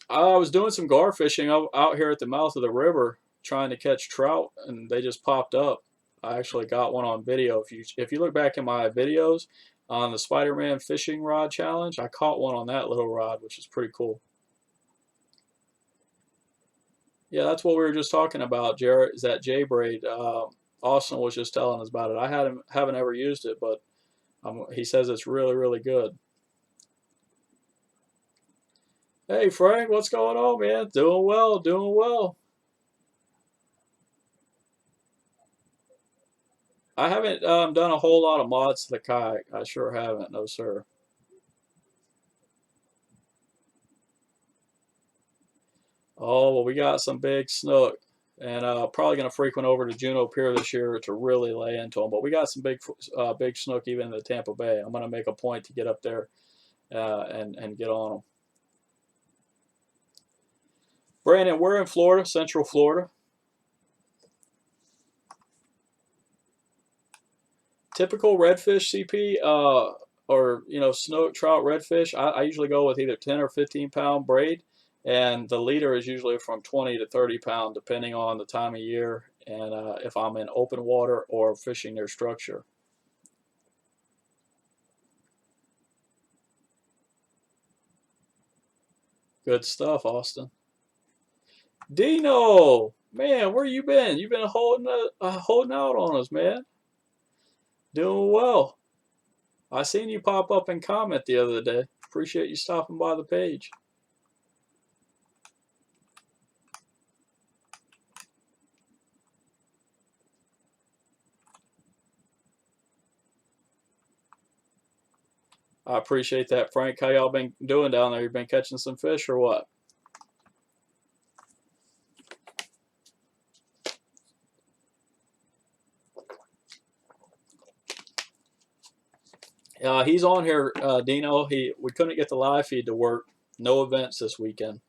I was doing some gar fishing out here at the mouth of the river, trying to catch trout, and they just popped up. I actually got one on video. If you look back in my videos on the Spider-Man fishing rod challenge, I caught one on that little rod, which is pretty cool. Yeah, that's what we were just talking about, Jared. Is that J-braid? Austin was just telling us about it. I haven't ever used it, but he says it's really, really good. Hey, Frank, what's going on, man? Doing well, doing well. I haven't done a whole lot of mods to the kayak. I sure haven't, no sir. Oh, well, we got some big snook, and probably going to frequent over to Juneau Pier this year to really lay into them. But we got some big snook even in the Tampa Bay. I'm going to make a point to get up there and get on them. Brandon, we're in Florida, Central Florida. Typical redfish CP, or snook, trout, redfish. I usually go with either 10 or 15-pound braid, and the leader is usually from 20 to 30 pound, depending on the time of year and if I'm in open water or fishing near structure. Good stuff, Austin. Dino, man, where you been? You've been holding out on us, man. Doing well. I seen you pop up and comment the other day. Appreciate you stopping by the page. I appreciate that, Frank. How y'all been doing down there? You been catching some fish or what? He's on here, Dino. We couldn't get the live feed to work. No events this weekend.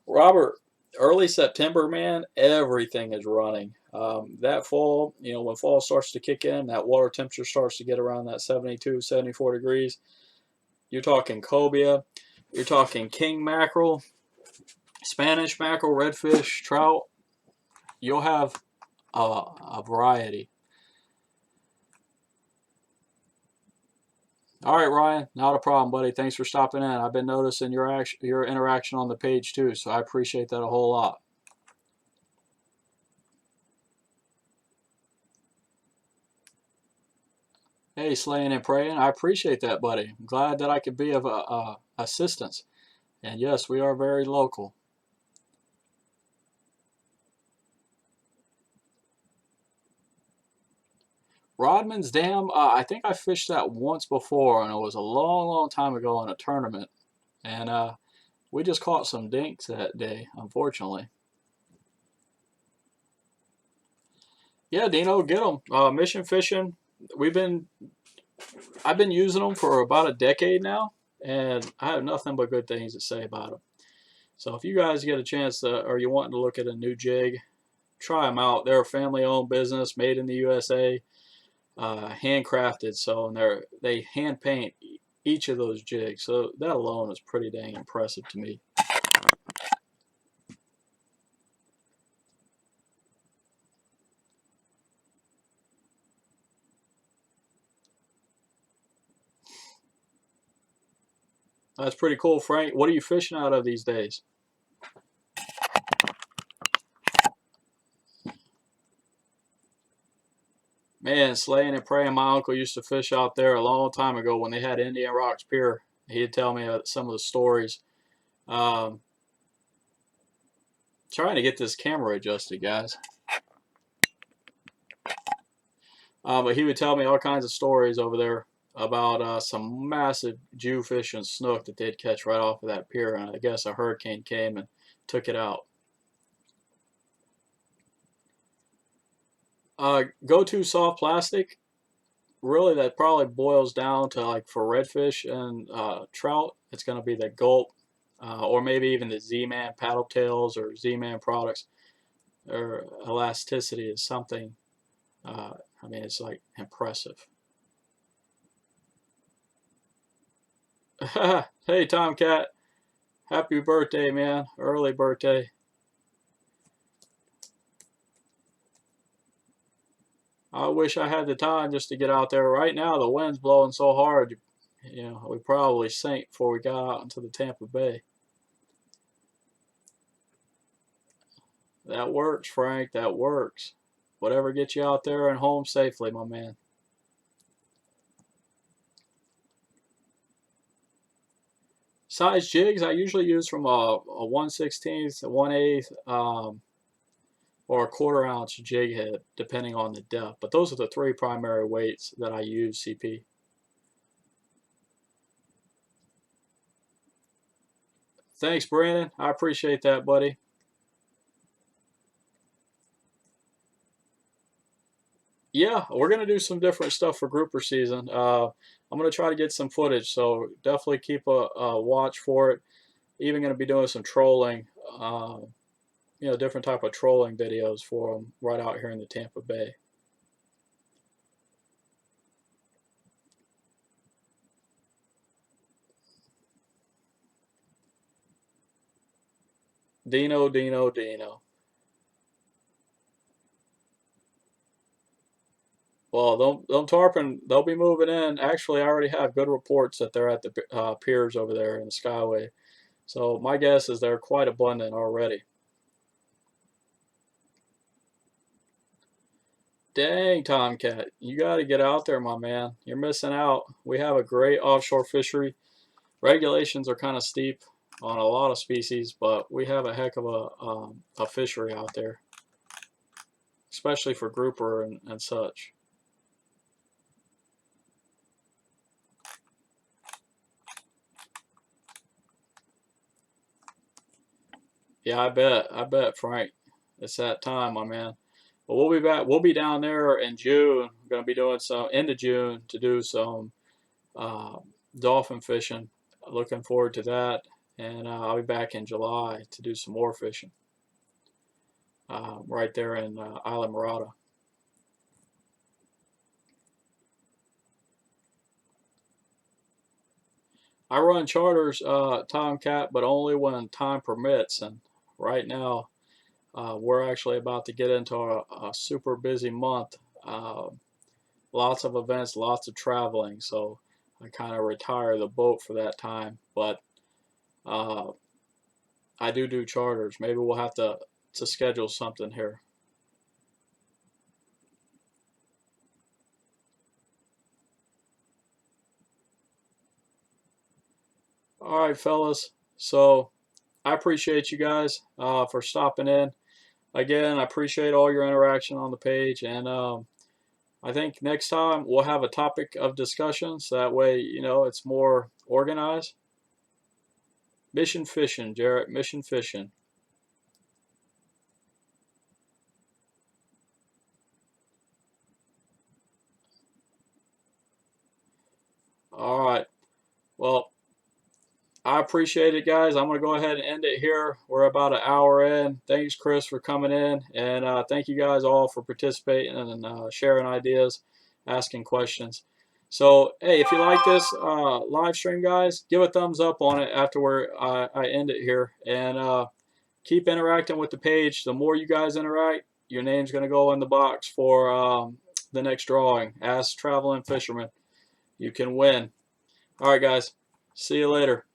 Robert, Early September, man, everything is running. That fall, when fall starts to kick in, that water temperature starts to get around that 72, 74 degrees. You're talking cobia, you're talking king mackerel, Spanish mackerel, redfish, trout. You'll have a variety. All right, Ryan, not a problem, buddy. Thanks for stopping in. I've been noticing your interaction on the page too, so I appreciate that a whole lot. Hey, slaying and praying, I appreciate that, buddy. I'm glad that I could be of assistance. And yes, we are very local. Rodman's Dam, I think I fished that once before, and it was a long, long time ago in a tournament. And we just caught some dinks that day, unfortunately. Yeah, Dino, get them. Mission fishing. We've been, I've been using them for about a decade now, and I have nothing but good things to say about them. So if you guys get a chance to, or you want to look at a new jig, try them out. They're a family-owned business, made in the USA, handcrafted. So and they hand paint each of those jigs. So that alone is pretty dang impressive to me. That's pretty cool, Frank. What are you fishing out of these days? Man, slaying and praying. My uncle used to fish out there a long time ago when they had Indian Rocks Pier. He'd tell me some of the stories. Um, Trying to get this camera adjusted, guys. But he would tell me all kinds of stories over there about some massive Jewfish and snook that they'd catch right off of that pier. And I guess a hurricane came and took it out. Go-to soft plastic, really that probably boils down to like for redfish and trout, it's going to be the gulp or maybe even the Z-Man paddle tails or Z-Man products. Their elasticity is something, uh, I mean, it's like impressive. Hey, Tomcat, happy birthday, man. Early birthday. I wish I had the time just to get out there. Right now, the wind's blowing so hard, we probably sink before we got out into the Tampa Bay. That works, Frank. That works. Whatever gets you out there and home safely, my man. Size jigs, I usually use from a 1/16, a 1/8, or a quarter-ounce jig head, depending on the depth. But those are the three primary weights that I use, CP. Thanks, Brandon. I appreciate that, buddy. Yeah, we're gonna do some different stuff for grouper season. I'm gonna try to get some footage, so definitely keep a watch for it. Even gonna be doing some trolling, different type of trolling videos for them right out here in the Tampa Bay. Dino, Dino, Dino. Well, them tarpon, they'll be moving in. Actually, I already have good reports that they're at the piers over there in the Skyway. So my guess is they're quite abundant already. Dang, Tomcat, you got to get out there, my man. You're missing out. We have a great offshore fishery. Regulations are kind of steep on a lot of species, but we have a heck of a fishery out there, especially for grouper and such. Yeah, I bet. I bet, Frank. It's that time, my man. But we'll be back. We'll be down there in June. We're going to be doing some end of June to do some uh, dolphin fishing. Looking forward to that. And I'll be back in July to do some more fishing. right there in Isla Morada. I run charters, Tomcat, but only when time permits. And right now, we're actually about to get into a super busy month. Lots of events, lots of traveling. So I kind of retire the boat for that time. But uh, I do charters. Maybe we'll have to schedule something here. All right, fellas. So I appreciate you guys for stopping in. Again, I appreciate all your interaction on the page, and I think next time we'll have a topic of discussion, so that way it's more organized. Mission fishing, Jarrett. Mission fishing. All right. Well, I appreciate it, guys. I'm going to go ahead and end it here. We're about an hour in. Thanks, Chris, for coming in. And thank you guys all for participating and sharing ideas, asking questions. So, hey, if you like this live stream, guys, give a thumbs up on it after I end it here. And keep interacting with the page. The more you guys interact, your name's going to go in the box for the next drawing. Ask Traveling Fisherman. You can win. All right, guys. See you later.